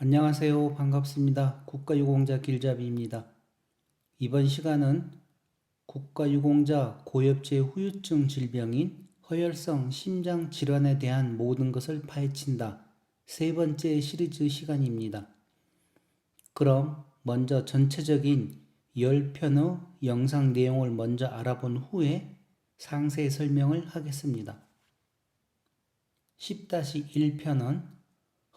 안녕하세요. 반갑습니다. 국가유공자 길잡이입니다. 이번 시간은 국가유공자 고엽제 후유증 질병인 허혈성 심장 질환에 대한 모든 것을 파헤친다. 세 번째 시리즈 시간입니다. 그럼 먼저 전체적인 10편의 영상 내용을 먼저 알아본 후에 상세 설명을 하겠습니다. 10-1편은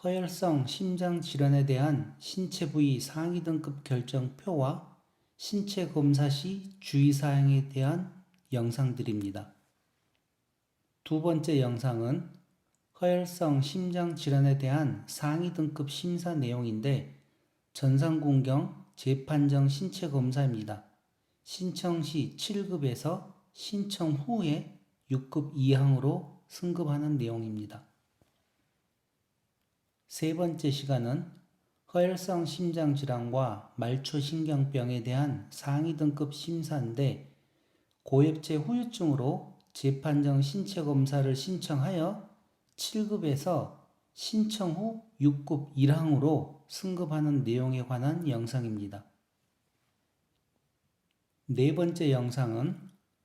허혈성 심장 질환에 대한 신체 부위 상위 등급 결정표와 신체 검사 시 주의사항에 대한 영상들입니다. 두 번째 영상은 허혈성 심장 질환에 대한 상위 등급 심사 내용인데 전산군경 재판정 신체 검사입니다. 신청 시 7급에서 신청 후에 6급 이항으로 승급하는 내용입니다. 세 번째 시간은 허혈성 심장질환과 말초신경병에 대한 상위 등급 심사인데 고엽제 후유증으로 재판정 신체검사를 신청하여 7급에서 신청 후 6급 1항으로 승급하는 내용에 관한 영상입니다. 네 번째 영상은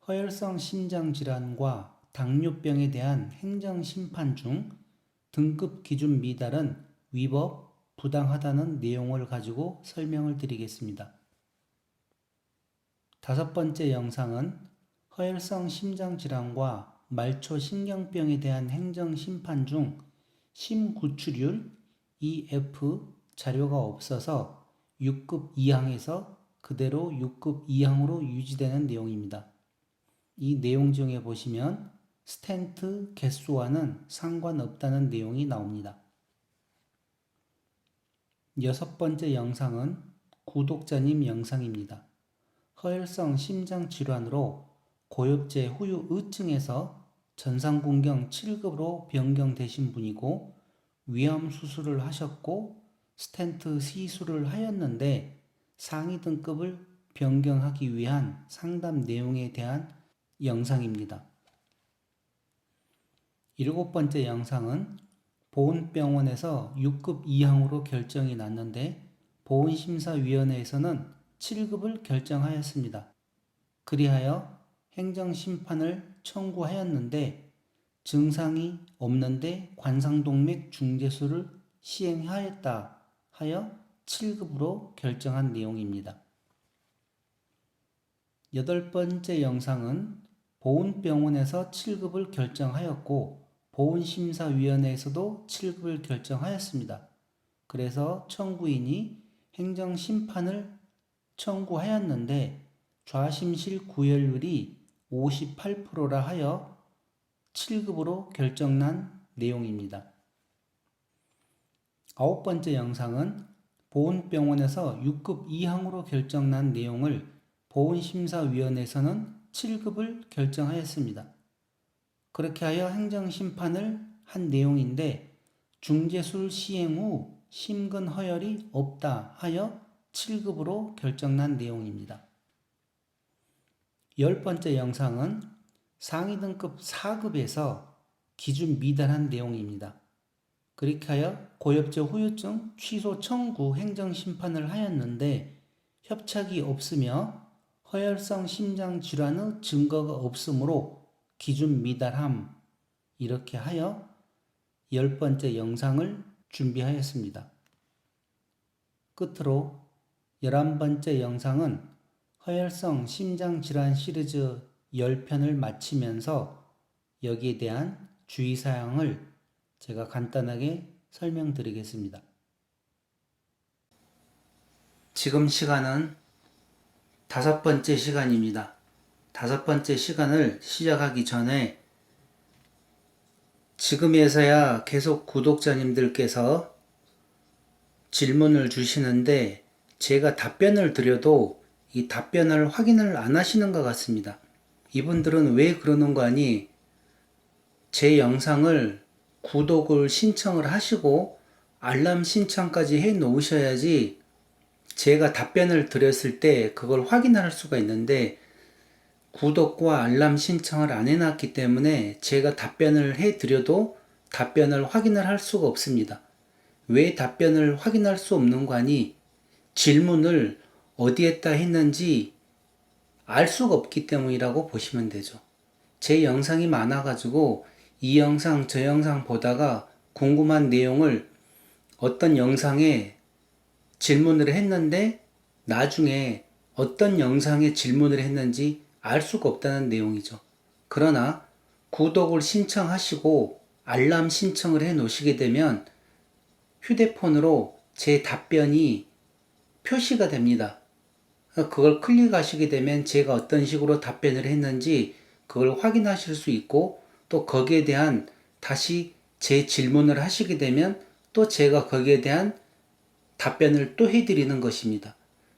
허혈성 심장질환과 당뇨병에 대한 행정심판 중 등급 기준 미달은 위법, 부당하다는 내용을 가지고 설명을 드리겠습니다. 다섯 번째 영상은 허혈성 심장질환과 말초신경병에 대한 행정심판 중 심구출율 EF 자료가 없어서 6급 이항에서 그대로 6급 이항으로 유지되는 내용입니다. 이 내용 중에 보시면 스텐트 개수와는 상관없다는 내용이 나옵니다. 여섯 번째 영상은 구독자님 영상입니다. 허혈성 심장질환으로 고엽제 후유증에서 전상군경 7급으로 변경되신 분이고 위암 수술을 하셨고 스텐트 시술을 하였는데 상위 등급을 변경하기 위한 상담 내용에 대한 영상입니다. 일곱 번째 영상은 보훈병원에서 6급 이항으로 결정이 났는데 보훈심사위원회에서는 7급을 결정하였습니다. 그리하여 행정심판을 청구하였는데 증상이 없는데 관상동맥 중재술을 시행하였다 하여 7급으로 결정한 내용입니다. 여덟 번째 영상은 보훈병원에서 7급을 결정하였고 보훈심사위원회에서도 7급을 결정하였습니다. 그래서 청구인이 행정심판을 청구하였는데 좌심실 구혈율이 58%라 하여 7급으로 결정난 내용입니다. 아홉 번째 영상은 보훈병원에서 6급 이항으로 결정난 내용을 보훈심사위원회에서는 7급을 결정하였습니다. 그렇게 하여 행정심판을 한 내용인데 중재술 시행 후 심근 허혈이 없다 하여 7급으로 결정난 내용입니다. 열 번째 영상은 상위 등급 4급에서 기준 미달한 내용입니다. 그렇게 하여 고엽제 후유증 취소 청구 행정심판을 하였는데 협착이 없으며 허혈성 심장질환의 증거가 없으므로 기준 미달함 이렇게 하여 10번째 영상을 준비하였습니다. 끝으로 11번째 영상은 허혈성 심장질환 시리즈 10편을 마치면서 여기에 대한 주의사항을 제가 간단하게 설명드리겠습니다. 지금 시간은 5번째 시간입니다. 5번째 시간을 시작하기 전에 지금에서야 계속 구독자님들께서 질문을 주시는데 제가 답변을 드려도 이 답변을 확인을 안 하시는 것 같습니다. 이분들은 왜 그러는 거 아니? 제 영상을 구독을 신청을 하시고 알람 신청까지 해 놓으셔야지 제가 답변을 드렸을 때 그걸 확인할 수가 있는데 구독과 알람 신청을 안 해놨기 때문에 제가 답변을 해드려도 답변을 확인을 할 수가 없습니다. 왜 답변을 확인할 수 없는 거니? 질문을 어디에다 했는지 알 수가 없기 때문이라고 보시면 되죠. 제 영상이 많아가지고 이 영상, 저 영상 보다가 궁금한 내용을 어떤 영상에 질문을 했는데 나중에 어떤 영상에 질문을 했는지 알 수가 없다는 내용이죠. 그러나 구독을 신청하시고 알람 신청을 해 놓으시게 되면 휴대폰으로 제 답변이 표시가 됩니다. 그걸 클릭하시게 되면 제가 어떤 식으로 답변을 했는지 그걸 확인하실 수 있고 또 거기에 대한 다시 제 질문을 하시게 되면 또 제가 거기에 대한 답변을 또 해드리는 것입니다.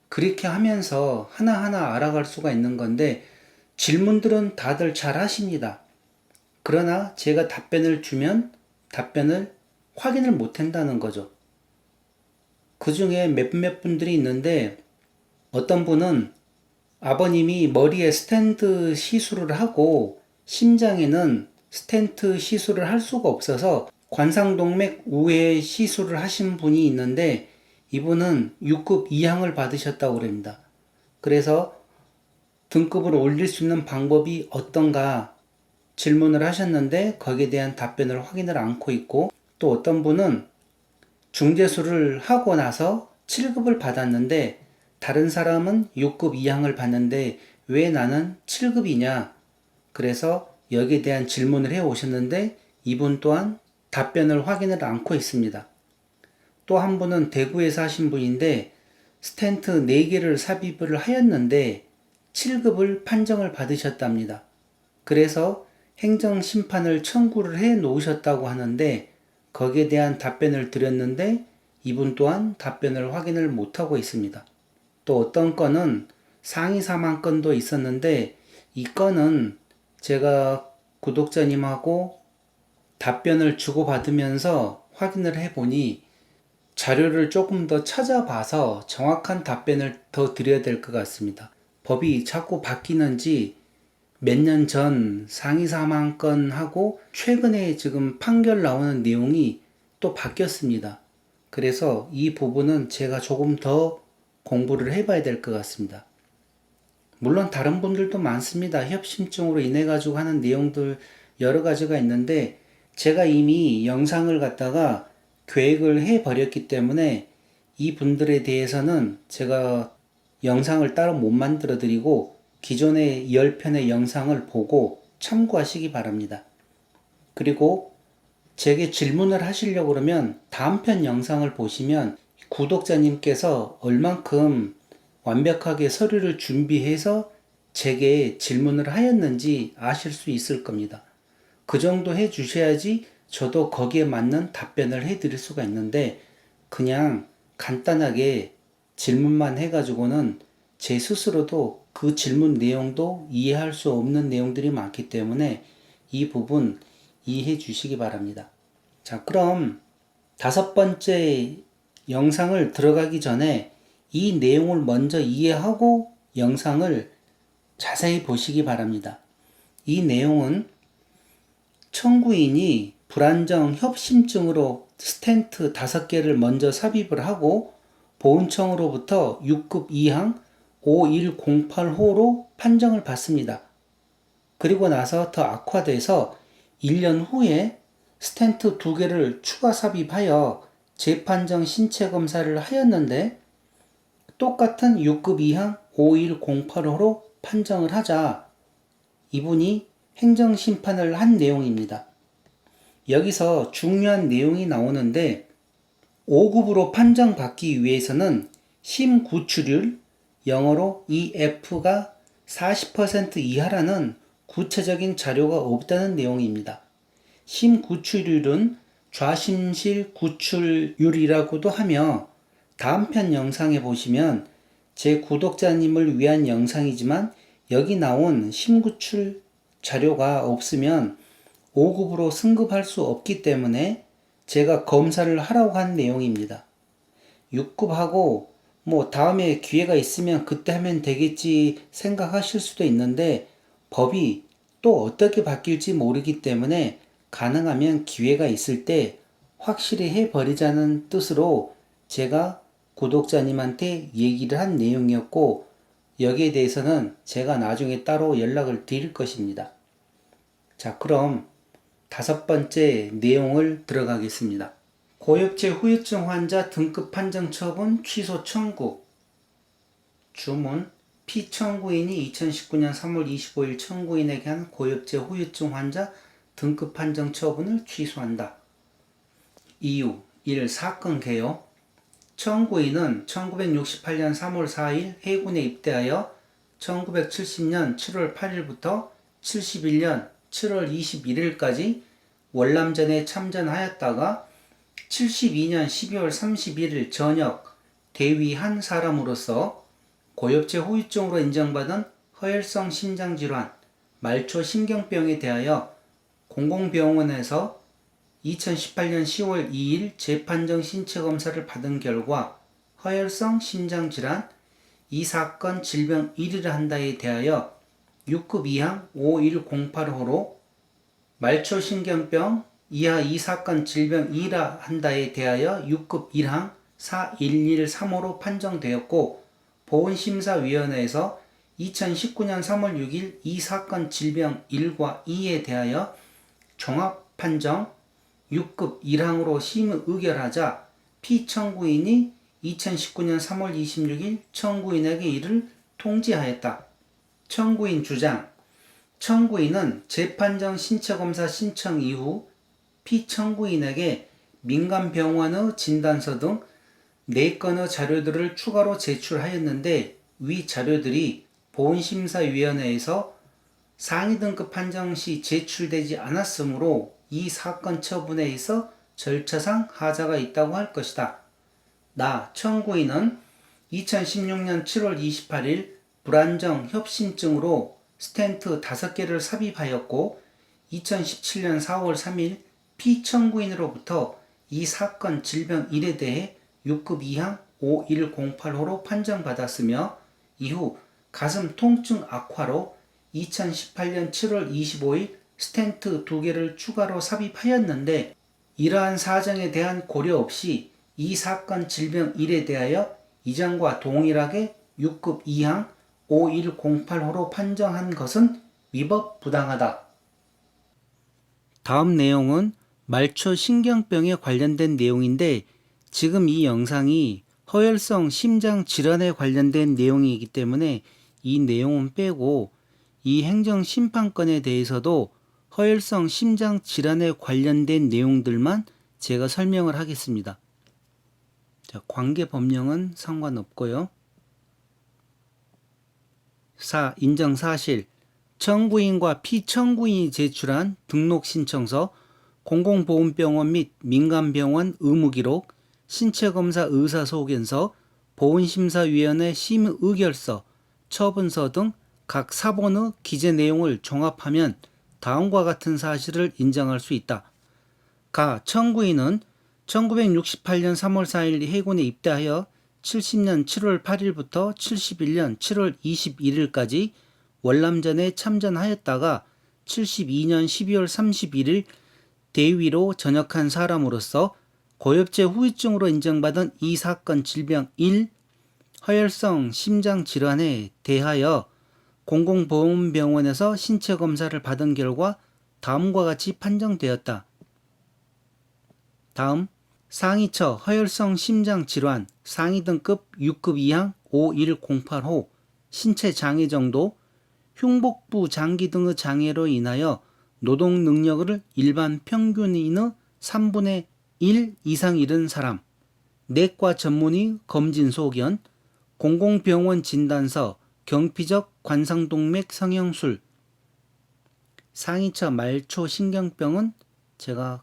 그렇게 하면서 하나하나 알아갈 수가 있는 건데 질문들은 다들 잘 하십니다. 그러나 제가 답변을 주면 답변을 확인을 못 한다는 거죠. 그 중에 몇몇 분들이 있는데 어떤 분은 아버님이 머리에 스텐트 시술을 하고 심장에는 스텐트 시술을 할 수가 없어서 관상동맥 우회 시술을 하신 분이 있는데 이분은 6급 이항을 받으셨다고 그럽니다. 그래서 등급을 올릴 수 있는 방법이 어떤가 질문을 하셨는데 거기에 대한 답변을 확인을 않고 있고 또 어떤 분은 중재수를 하고 나서 7급을 받았는데 다른 사람은 6급 이항을 받는데 왜 나는 7급이냐? 그래서 여기에 대한 질문을 해 오셨는데 이분 또한 답변을 확인을 않고 있습니다. 또 한 분은 대구에서 하신 분인데 스텐트 4개를 삽입을 하였는데 7급을 판정을 받으셨답니다. 그래서 행정심판을 청구를 해 놓으셨다고 하는데 거기에 대한 답변을 드렸는데 이분 또한 답변을 확인을 못하고 있습니다. 또 어떤 건은 상위 사망 건도 있었는데 이 건은 제가 구독자님하고 답변을 주고받으면서 확인을 해보니 자료를 조금 더 찾아봐서 정확한 답변을 더 드려야 될 것 같습니다. 법이 자꾸 바뀌는지 몇 년 전 상위 사망건하고 최근에 지금 판결 나오는 내용이 또 바뀌었습니다. 그래서 이 부분은 제가 조금 더 공부를 해봐야 될 것 같습니다. 물론 다른 분들도 많습니다. 협심증으로 인해 가지고 하는 내용들 여러 가지가 있는데 제가 이미 영상을 갖다가 계획을 해 버렸기 때문에 이 분들에 대해서는 제가 영상을 따로 못 만들어 드리고 기존의 10편의 영상을 보고 참고하시기 바랍니다. 그리고 제게 질문을 하시려고 그러면 다음 편 영상을 보시면 구독자님께서 얼만큼 완벽하게 서류를 준비해서 제게 질문을 하였는지 아실 수 있을 겁니다. 그 정도 해 주셔야지 저도 거기에 맞는 답변을 해 드릴 수가 있는데 그냥 간단하게 질문만 해가지고는 제 스스로도 그 질문 내용도 이해할 수 없는 내용들이 많기 때문에 이 부분 이해해 주시기 바랍니다. 자, 그럼 5번째 영상을 들어가기 전에 이 내용을 먼저 이해하고 영상을 자세히 보시기 바랍니다. 이 내용은 청구인이 불안정 협심증으로 스텐트 5개를 먼저 삽입을 하고 보훈청으로부터 6급 이항 5108호로 판정을 받습니다. 그리고 나서 더 악화돼서 1년 후에 스텐트 2개를 추가 삽입하여 재판정 신체 검사를 하였는데 똑같은 6급 이항 5108호로 판정을 하자 이분이 행정심판을 한 내용입니다. 여기서 중요한 내용이 나오는데 5급으로 판정받기 위해서는 심구출율, 영어로 EF가 40% 이하라는 구체적인 자료가 없다는 내용입니다. 심구출율은 좌심실 구출율이라고도 하며 다음 편 영상에 보시면 제 구독자님을 위한 영상이지만 여기 나온 심구출 자료가 없으면 5급으로 승급할 수 없기 때문에 제가 검사를 하라고 한 내용입니다. 6급하고 다음에 기회가 있으면 그때 하면 되겠지 생각하실 수도 있는데 법이 또 어떻게 바뀔지 모르기 때문에 가능하면 기회가 있을 때 확실히 해버리자는 뜻으로 제가 구독자님한테 얘기를 한 내용이었고, 여기에 대해서는 제가 나중에 따로 연락을 드릴 것입니다. 자, 그럼 5번째 내용을 들어가겠습니다. 고엽제 후유증 환자 등급 판정 처분 취소 청구. 주문. 피청구인이 2019년 3월 25일 청구인에게 한 고엽제 후유증 환자 등급 판정 처분을 취소한다. 이유. 1. 사건 개요. 청구인은 1968년 3월 4일 해군에 입대하여 1970년 7월 8일부터 71년 7월 21일까지 월남전에 참전하였다가 72년 12월 31일 저녁 대위한 사람으로서 고엽제 후유증으로 인정받은 허혈성 심장질환, 말초신경병에 대하여 공공병원에서 2018년 10월 2일 재판정 신체검사를 받은 결과 허혈성 심장질환, 이 사건 질병 1위를 한다에 대하여 6급 2항 51085로 말초신경병 이하 이 사건 질병 2라 한다에 대하여 6급 1항 4113호로 판정되었고, 보훈심사위원회에서 2019년 3월 6일 이 사건 질병 1과 2에 대하여 종합판정 6급 1항으로 심의 의결하자 피청구인이 2019년 3월 26일 청구인에게 이를 통지하였다. 청구인 주장. 청구인은 재판정 신체검사 신청 이후 피청구인에게 민간병원의 진단서 등 4건의 자료들을 추가로 제출하였는데, 위 자료들이 보훈심사위원회에서 상위 등급 판정 시 제출되지 않았으므로 이 사건 처분에 있어 절차상 하자가 있다고 할 것이다. 나 청구인은 2016년 7월 28일 불안정 협심증으로 스텐트 5개를 삽입하였고, 2017년 4월 3일 피청구인으로부터 이 사건 질병 1에 대해 6급 2항 5108호로 판정받았으며, 이후 가슴 통증 악화로 2018년 7월 25일 스텐트 2개를 추가로 삽입하였는데, 이러한 사정에 대한 고려 없이 이 사건 질병 1에 대하여 이전과 동일하게 6급 2항 5108호로 판정한 것은 위법 부당하다. 다음 내용은 말초신경병에 관련된 내용인데, 지금 이 영상이 허혈성 심장 질환에 관련된 내용이기 때문에 이 내용은 빼고, 이 행정심판건에 대해서도 허혈성 심장 질환에 관련된 내용들만 제가 설명을 하겠습니다. 자, 관계 법령은 상관없고요. 4. 인정사실. 청구인과 피청구인이 제출한 등록신청서, 공공보훈병원 및 민간병원 의무기록, 신체검사 의사소견서, 보훈심사위원회 심의의결서, 처분서 등 각 사본의 기재 내용을 종합하면 다음과 같은 사실을 인정할 수 있다. 가. 청구인은 1968년 3월 4일 해군에 입대하여 70년 7월 8일부터 71년 7월 21일까지 월남전에 참전하였다가 72년 12월 31일 대위로 전역한 사람으로서 고엽제 후유증으로 인정받은 이 사건 질병 1, 허혈성 심장질환에 대하여 공공보훈병원에서 신체검사를 받은 결과 다음과 같이 판정되었다. 다음, 상위처 허혈성 심장질환 상위 등급 6급 2항 5108호 신체 장애 정도, 흉복부 장기 등의 장애로 인하여 노동 능력을 일반 평균인의 3분의 1 이상 잃은 사람, 내과 전문의 검진 소견, 공공병원 진단서, 경피적 관상동맥 성형술. 상위처 말초신경병은 제가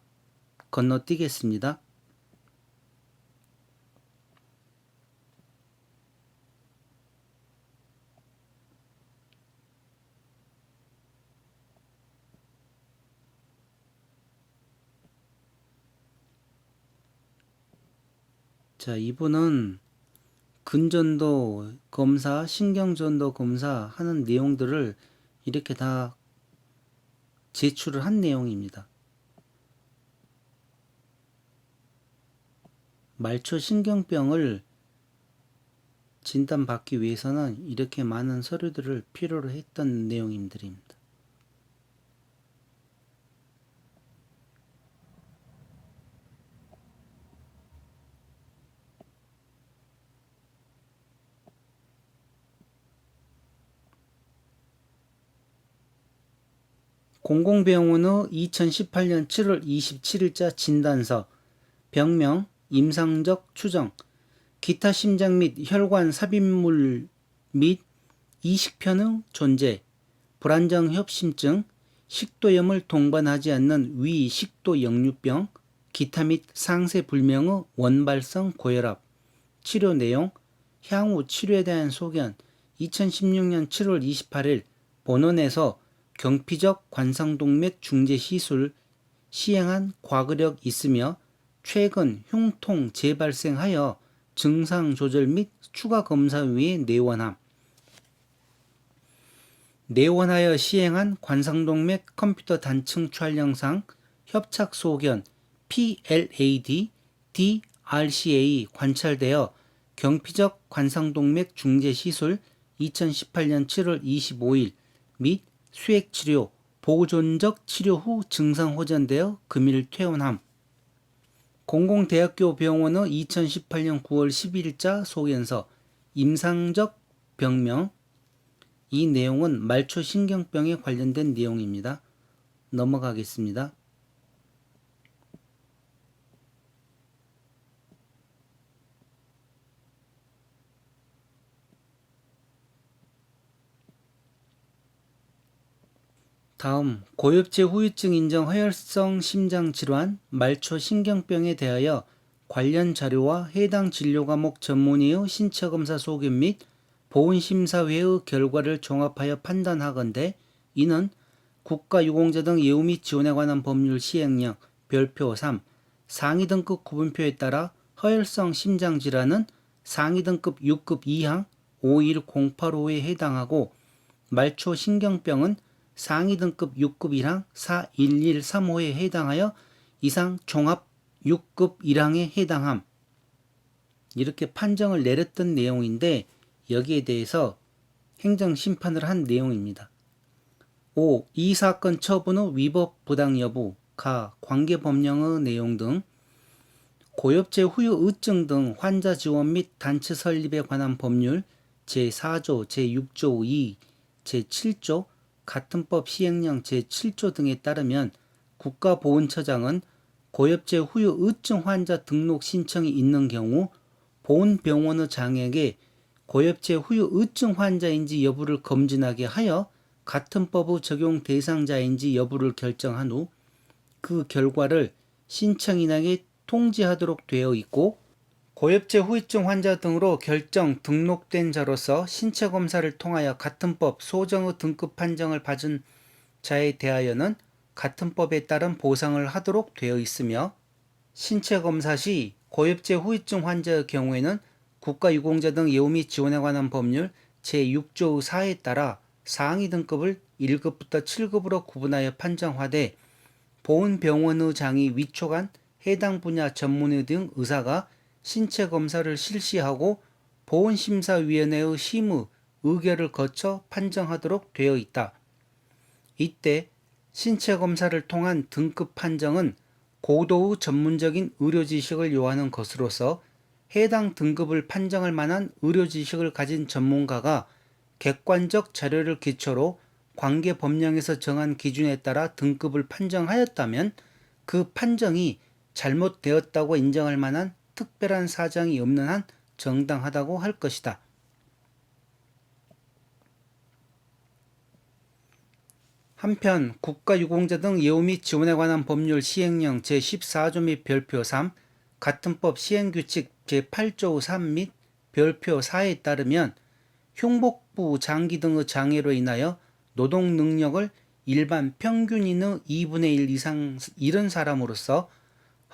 건너뛰겠습니다. 자, 이분은 근전도 검사, 신경전도 검사 하는 내용들을 이렇게 다 제출을 한 내용입니다. 말초신경병을 진단받기 위해서는 이렇게 많은 서류들을 필요로 했던 내용들입니다. 공공병원의 2018년 7월 27일자 진단서 병명 임상적 추정 기타 심장 및 혈관 삽입물 및 이식편의 존재 불안정 협심증 식도염을 동반하지 않는 위식도 역류병 기타 및 상세 불명의 원발성 고혈압 치료 내용 향후 치료에 대한 소견 2016년 7월 28일 본원에서 경피적 관상동맥 중재 시술 시행한 과거력 있으며 최근 흉통 재발생하여 증상 조절 및 추가 검사 위에 내원하여 시행한 관상동맥 컴퓨터 단층 촬영상 협착 소견 PLAD, DRCA 관찰되어 경피적 관상동맥 중재 시술 2018년 7월 25일 및 수액치료, 보존적 치료 후 증상 호전되어 금일 퇴원함. 공공대학교 병원의 2018년 9월 10일자 소견서 임상적 병명 이 내용은 말초신경병에 관련된 내용입니다. 넘어가겠습니다. 다음 고엽제 후유증 인정 허혈성 심장질환 말초신경병에 대하여 관련 자료와 해당 진료 과목 전문의의 신체검사 소견 및 보훈심사회의 결과를 종합하여 판단하건대 이는 국가유공자 등 예우 및 지원에 관한 법률 시행령 별표 3 상위등급 구분표에 따라 허혈성 심장질환은 상위등급 6급 2항 51085에 해당하고 말초신경병은 상위등급 6급 1항 41135에 해당하여 이상 종합 6급 1항에 해당함. 이렇게 판정을 내렸던 내용인데 여기에 대해서 행정심판을 한 내용입니다. 5. 이 사건 처분의 위법 부당 여부 가 관계법령의 내용 등 고엽제 후유 의증 등 환자 지원 및 단체 설립에 관한 법률 제4조, 제6조 2, 제7조 같은 법 시행령 제7조 등에 따르면 국가보훈처장은 고엽제 후유 의증 환자 등록 신청이 있는 경우 보훈병원의 장에게 고엽제 후유 의증 환자인지 여부를 검진하게 하여 같은 법의 적용 대상자인지 여부를 결정한 후 그 결과를 신청인에게 통지하도록 되어 있고 고엽제 후유증 환자 등으로 결정 등록된 자로서 신체검사를 통하여 같은 법 소정의 등급 판정을 받은 자에 대하여는 같은 법에 따른 보상을 하도록 되어 있으며 신체검사 시 고엽제 후유증 환자의 경우에는 국가유공자 등 예우 및 지원에 관한 법률 제6조 4에 따라 상위 등급을 1급부터 7급으로 구분하여 판정하되 보훈병원의 장이 위촉한 해당 분야 전문의 등 의사가 신체검사를 실시하고 보훈심사위원회의 심의, 의결을 거쳐 판정하도록 되어 있다. 이때 신체검사를 통한 등급 판정은 고도의 전문적인 의료지식을 요하는 것으로서 해당 등급을 판정할 만한 의료지식을 가진 전문가가 객관적 자료를 기초로 관계 법령에서 정한 기준에 따라 등급을 판정하였다면 그 판정이 잘못되었다고 인정할 만한 특별한 사정이 없는 한 정당하다고 할 것이다. 한편 국가유공자 등 예우 및 지원에 관한 법률 시행령 제14조 및 별표 3 같은 법 시행규칙 제8조 3 및 별표 4에 따르면 흉복부 장기 등의 장애로 인하여 노동 능력을 일반 평균인의 2분의 1 이상 잃은 사람으로서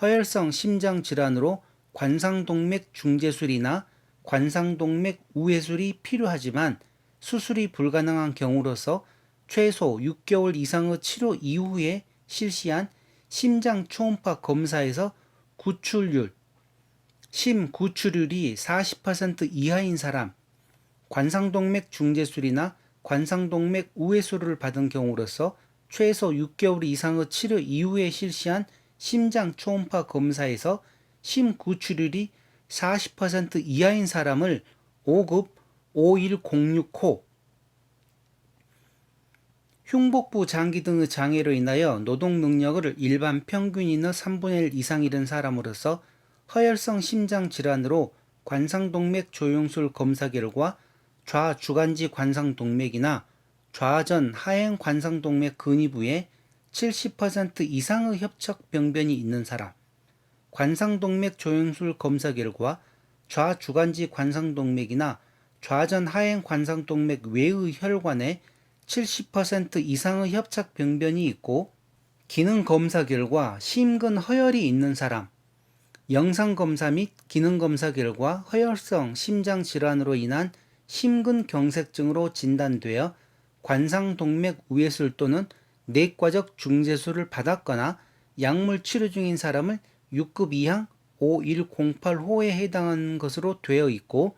허혈성 심장질환으로 관상동맥 중재술이나 관상동맥 우회술이 필요하지만 수술이 불가능한 경우로서 최소 6개월 이상의 치료 이후에 실시한 심장 초음파 검사에서 구출률 심구출율이 40% 이하인 사람, 관상동맥 중재술이나 관상동맥 우회수를 받은 경우로서 최소 6개월 이상의 치료 이후에 실시한 심장 초음파 검사에서 심구출율이 40% 이하인 사람을 5급 51065 흉복부 장기 등의 장애로 인하여 노동 능력을 일반 평균인의 3분의 1 이상 잃은 사람으로서 허혈성 심장 질환으로 관상동맥 조영술 검사 결과 좌주간지 관상동맥이나 좌전 하행 관상동맥 근위부에 70% 이상의 협착 병변이 있는 사람, 관상동맥 조영술 검사 결과 좌주간지 관상동맥이나 좌전 하행 관상동맥 외의 혈관에 70% 이상의 협착 병변이 있고 기능검사 결과 심근 허혈이 있는 사람, 영상검사 및 기능검사 결과 허혈성 심장질환으로 인한 심근경색증으로 진단되어 관상동맥 우회술 또는 내과적 중재술을 받았거나 약물 치료 중인 사람을 6급 이항 5108호에 해당하는 것으로 되어 있고,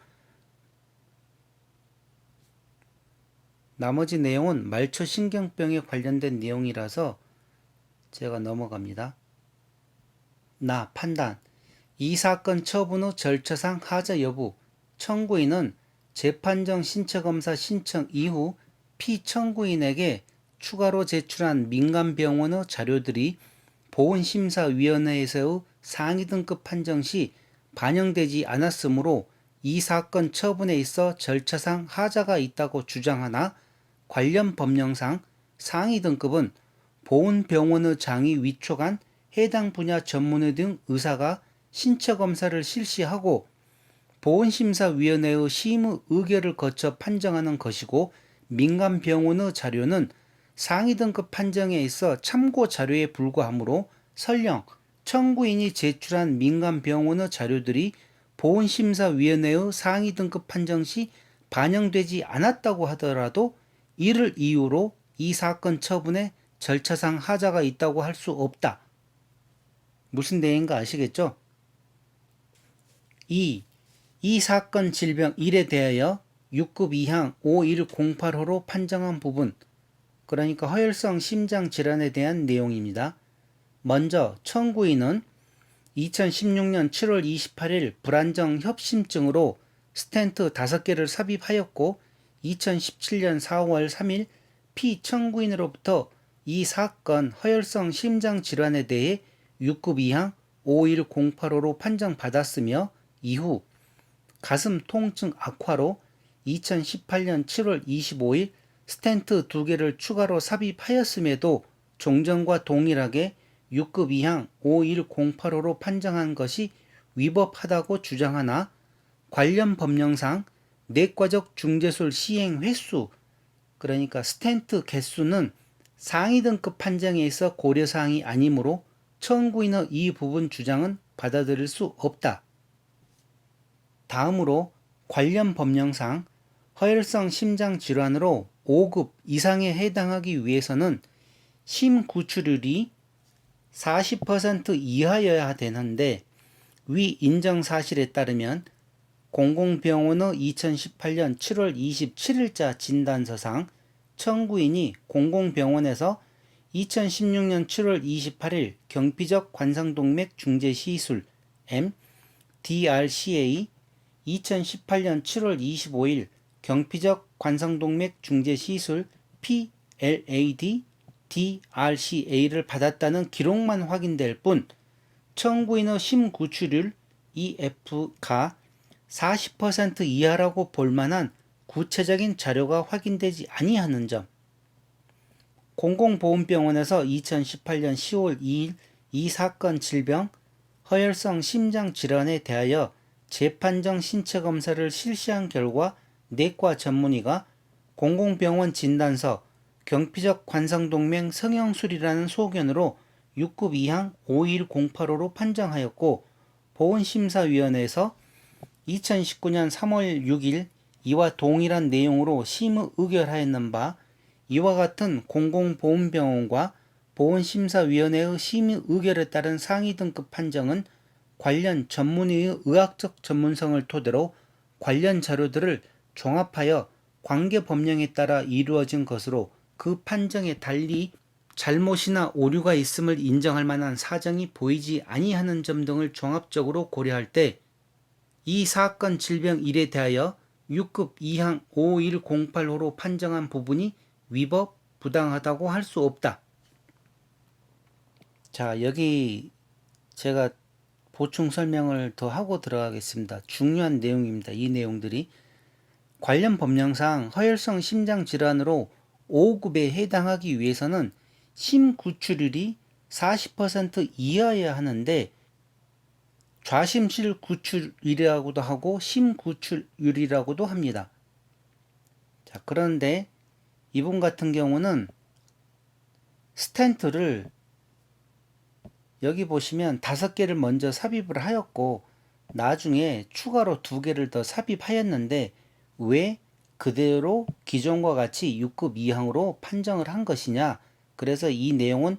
나머지 내용은 말초신경병에 관련된 내용이라서 제가 넘어갑니다. 판단. 이 사건 처분 후 절차상 하자 여부. 청구인은 재판정 신체검사 신청 이후 피청구인에게 추가로 제출한 민간병원의 자료들이 보훈심사위원회에서의 상위 등급 판정 시 반영되지 않았으므로 이 사건 처분에 있어 절차상 하자가 있다고 주장하나, 관련 법령상 상위 등급은 보훈병원의 장이 위촉한 해당 분야 전문의 등 의사가 신체검사를 실시하고 보훈심사위원회의 심의 의결을 거쳐 판정하는 것이고, 민간병원의 자료는 상위 등급 판정에 있어 참고 자료에 불과하므로 설령 청구인이 제출한 민간병원의 자료들이 보훈심사위원회의 상위 등급 판정 시 반영되지 않았다고 하더라도 이를 이유로 이 사건 처분에 절차상 하자가 있다고 할 수 없다. 무슨 내용인가 아시겠죠? 2. 이 사건 질병 1에 대하여 6급 이항 5108호로 판정한 부분, 그러니까 허혈성 심장 질환에 대한 내용입니다. 먼저 청구인은 2016년 7월 28일 불안정 협심증으로 스텐트 5개를 삽입하였고 2017년 4월 3일 피청구인으로부터 이 사건 허혈성 심장 질환에 대해 6급 이항 51085로 판정받았으며, 이후 가슴 통증 악화로 2018년 7월 25일 스텐트 2개를 추가로 삽입하였음에도 종전과 동일하게 6급 이항 51085로 판정한 것이 위법하다고 주장하나, 관련 법령상 내과적 중재술 시행 횟수, 그러니까 스텐트 개수는 상위 등급 판정에 있어 고려사항이 아니므로 청구인의 이 부분 주장은 받아들일 수 없다. 다음으로 관련 법령상 허혈성 심장 질환으로 5급 이상에 해당하기 위해서는 심구출율이 40% 이하여야 되는데, 위 인정 사실에 따르면 공공병원의 2018년 7월 27일자 진단서상 청구인이 공공병원에서 2016년 7월 28일 경피적 관상동맥 중재 시술 DRCA, 2018년 7월 25일 경피적 관상동맥 중재 시술 PLAD DRCA를 받았다는 기록만 확인될 뿐, 청구인의 심구출율 EF가 40% 이하라고 볼만한 구체적인 자료가 확인되지 아니하는 점, 공공보험병원에서 2018년 10월 2일 이 사건 질병 허혈성 심장 질환에 대하여 재판정 신체검사를 실시한 결과 내과 전문의가 공공병원 진단서 경피적 관상동맥 성형술이라는 소견으로 6급 이항 51085로 판정하였고, 보훈심사위원회에서 2019년 3월 6일 이와 동일한 내용으로 심의 의결하였는 바, 이와 같은 공공보험병원과 보훈심사위원회의 심의 의결에 따른 상위 등급 판정은 관련 전문의의 의학적 전문성을 토대로 관련 자료들을 종합하여 관계 법령에 따라 이루어진 것으로 그 판정에 달리 잘못이나 오류가 있음을 인정할 만한 사정이 보이지 아니하는 점 등을 종합적으로 고려할 때 이 사건 질병 1에 대하여 6급 2항 5108호로 판정한 부분이 위법 부당하다고 할 수 없다. 자, 여기 제가 보충 설명을 더 하고 들어가겠습니다. 중요한 내용입니다. 이 내용들이 관련 법령상 허혈성 심장 질환으로 5급에 해당하기 위해서는 심구출율이 40% 이하여야 하는데 좌심실 구출율이라고도 하고 심구출율이라고도 합니다. 자, 그런데 이분 같은 경우는 스텐트를 여기 보시면 5개를 먼저 삽입을 하였고 나중에 추가로 2개를 더 삽입하였는데 왜 그대로 기존과 같이 6급 이항으로 판정을 한 것이냐. 그래서 이 내용은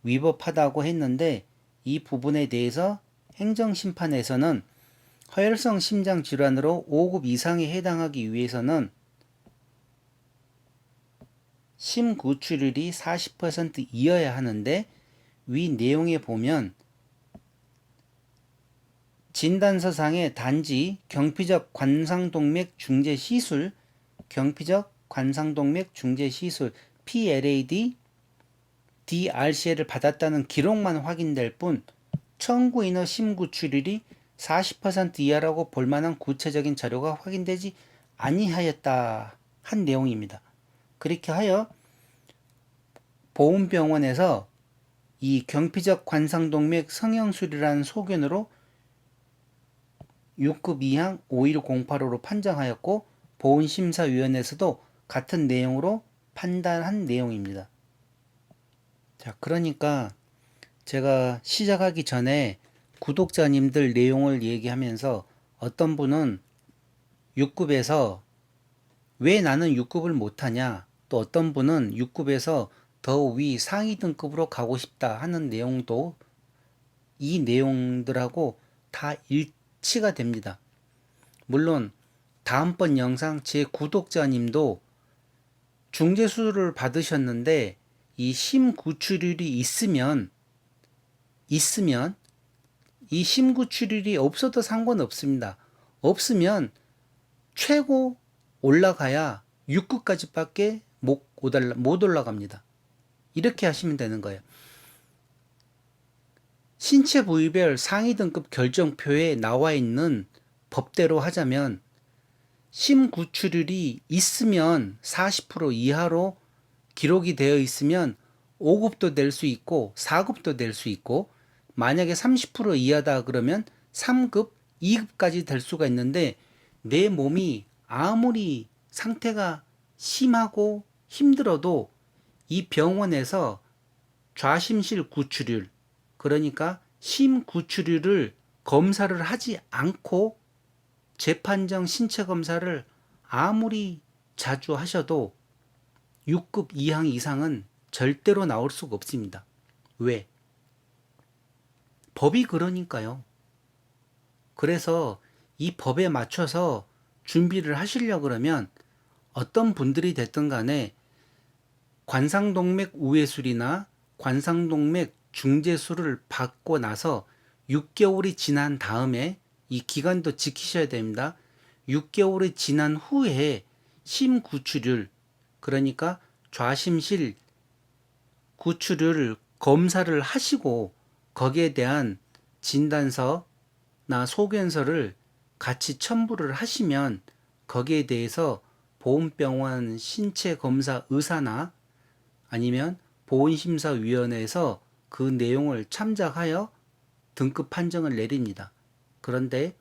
위법하다고 했는데 이 부분에 대해서 행정심판에서는 허혈성 심장질환으로 5급 이상에 해당하기 위해서는 심구출율이 40% 이어야 하는데 위 내용에 보면 진단서상에 단지 경피적 관상동맥 중재 시술, 경피적 관상동맥 중재 시술 PLAD, DRCL을 받았다는 기록만 확인될 뿐 청구인의 심구출율이 40% 이하라고 볼 만한 구체적인 자료가 확인되지 아니하였다 한 내용입니다. 그렇게 하여 보훈병원에서 이 경피적 관상동맥 성형술이라는 소견으로 6급 2항 51085로 판정하였고 보훈심사위원회에서도 같은 내용으로 판단한 내용입니다. 자, 그러니까 제가 시작하기 전에 구독자님들 내용을 얘기하면서 어떤 분은 6급에서 왜 나는 6급을 못하냐, 또 어떤 분은 6급에서 더 위 상위 등급으로 가고 싶다 하는 내용도 이 내용들하고 다 일치가 됩니다. 물론 다음번 영상 제 구독자님도 중재수술을 받으셨는데 이 심구출율이 있으면 이 심구출율이 없어도 상관없습니다. 없으면 최고 올라가야 6급까지밖에 못 올라갑니다. 이렇게 하시면 되는 거예요. 신체 부위별 상위 등급 결정표에 나와 있는 법대로 하자면 심구출율이 있으면 40% 이하로 기록이 되어 있으면 5급도 낼 수 있고 4급도 낼 수 있고 만약에 30% 이하다 그러면 3급, 2급까지 될 수가 있는데 내 몸이 아무리 상태가 심하고 힘들어도 이 병원에서 좌심실 구출율, 그러니까 심구출율을 검사를 하지 않고 재판정 신체 검사를 아무리 자주 하셔도 6급 이항 이상은 절대로 나올 수가 없습니다. 왜? 법이 그러니까요. 그래서 이 법에 맞춰서 준비를 하시려고 그러면 어떤 분들이 됐든 간에 관상동맥 우회술이나 관상동맥 중재술을 받고 나서 6개월이 지난 다음에 이 기간도 지키셔야 됩니다. 6개월이 지난 후에 심구출율, 그러니까 좌심실 구출율 검사를 하시고 거기에 대한 진단서나 소견서를 같이 첨부를 하시면 거기에 대해서 보훈병원 신체검사 의사나 아니면 보훈심사위원회에서 그 내용을 참작하여 등급 판정을 내립니다. 그런데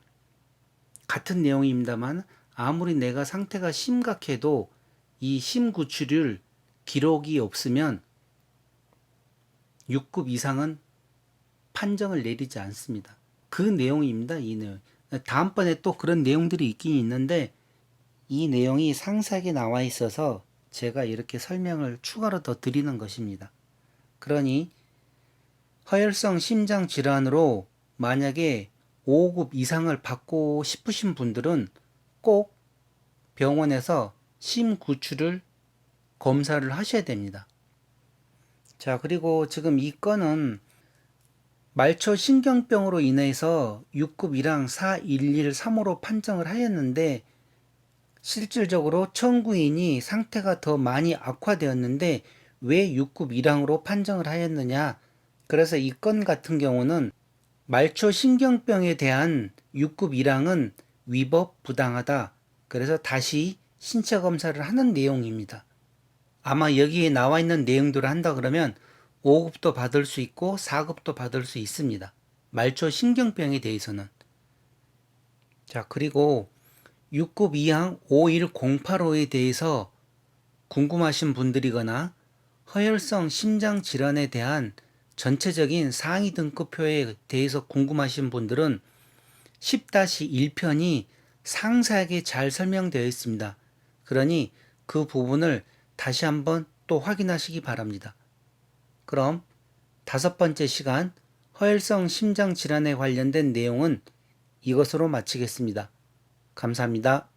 같은 내용입니다만 아무리 내가 상태가 심각해도 이 심구출율 기록이 없으면 6급 이상은 판정을 내리지 않습니다. 그 내용입니다. 이 내용. 다음번에 또 그런 내용들이 있긴 있는데 이 내용이 상세하게 나와 있어서 제가 이렇게 설명을 추가로 더 드리는 것입니다. 그러니 허혈성 심장 질환으로 만약에 5급 이상을 받고 싶으신 분들은 꼭 병원에서 심구출을 검사를 하셔야 됩니다. 자, 그리고 지금 이 건은 말초 신경병으로 인해서 6급 1항 4113호로 판정을 하였는데 실질적으로 청구인이 상태가 더 많이 악화되었는데 왜 6급 1항으로 판정을 하였느냐? 그래서 이 건 같은 경우는 말초 신경병에 대한 6급 1항은 위법 부당하다. 그래서 다시 신체 검사를 하는 내용입니다. 아마 여기에 나와 있는 내용들을 한다 그러면 5급도 받을 수 있고 4급도 받을 수 있습니다. 말초 신경병에 대해서는. 자, 그리고 6급 2항 51085에 대해서 궁금하신 분들이거나 허혈성 심장 질환에 대한 전체적인 상위 등급표에 대해서 궁금하신 분들은 10-1편이 상세하게 잘 설명되어 있습니다. 그러니 그 부분을 다시 한번 또 확인하시기 바랍니다. 그럼 5번째 시간 허혈성 심장 질환에 관련된 내용은 이것으로 마치겠습니다. 감사합니다.